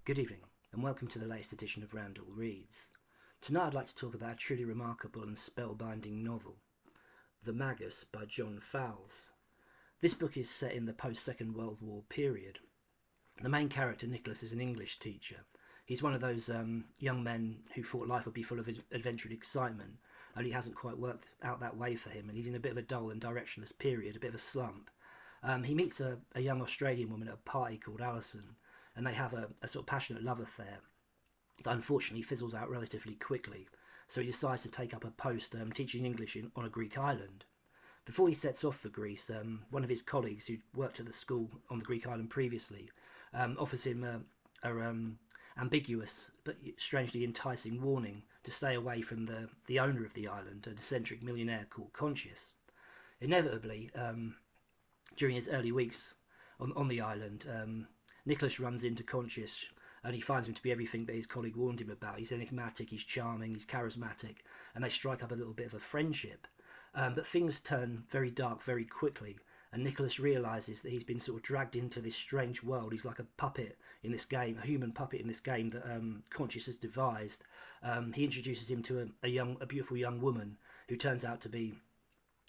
Good evening, and welcome to the latest edition of Randall Reads. Tonight I'd like to talk about a truly remarkable and spellbinding novel, The Magus by John Fowles. This book is set in the post-Second World War period. The main character, Nicholas, is an English teacher. He's one of those young men who thought life would be full of adventure and excitement, only it hasn't quite worked out that way for him, and he's in a bit of a dull and directionless period, a bit of a slump. He meets a young Australian woman at a party called Alison, and they have a sort of passionate love affair that unfortunately fizzles out relatively quickly. So he decides to take up a post teaching English on a Greek island. Before he sets off for Greece, one of his colleagues who'd worked at the school on the Greek island previously offers him a ambiguous but strangely enticing warning to stay away from the owner of the island, an eccentric millionaire called Conscious. Inevitably, during his early weeks on the island, Nicholas runs into Conscious, and he finds him to be everything that his colleague warned him about. He's enigmatic, he's charming, he's charismatic, and they strike up a little bit of a friendship. But things turn very dark very quickly, and Nicholas realises that he's been sort of dragged into this strange world. He's like a puppet in this game, a human puppet in this game that Conscious has devised. He introduces him to a beautiful young woman who turns out to be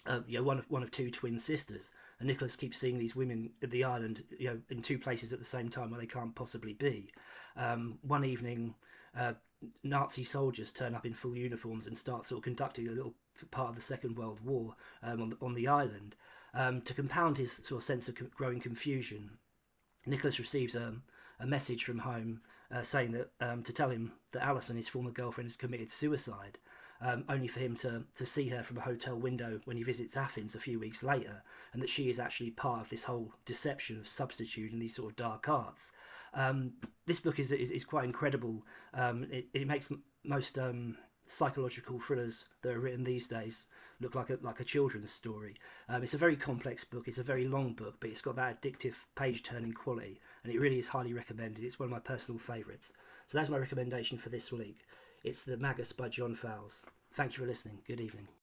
one of two twin sisters, and Nicholas keeps seeing these women at the island, in two places at the same time where they can't possibly be. One evening, Nazi soldiers turn up in full uniforms and start sort of conducting a little part of the Second World War on the island. To compound his sort of sense of growing confusion, Nicholas receives a message from home saying that to tell him that Alison, his former girlfriend, has committed suicide. Only for him to see her from a hotel window when he visits Athens a few weeks later, and that she is actually part of this whole deception of substitute and these sort of dark arts. This book is quite incredible. It makes most psychological thrillers that are written these days look like a children's story. It's a very complex book. It's a very long book, but it's got that addictive page-turning quality, and it really is highly recommended. It's one of my personal favourites. So that's my recommendation for this week. It's The Magus by John Fowles. Thank you for listening. Good evening.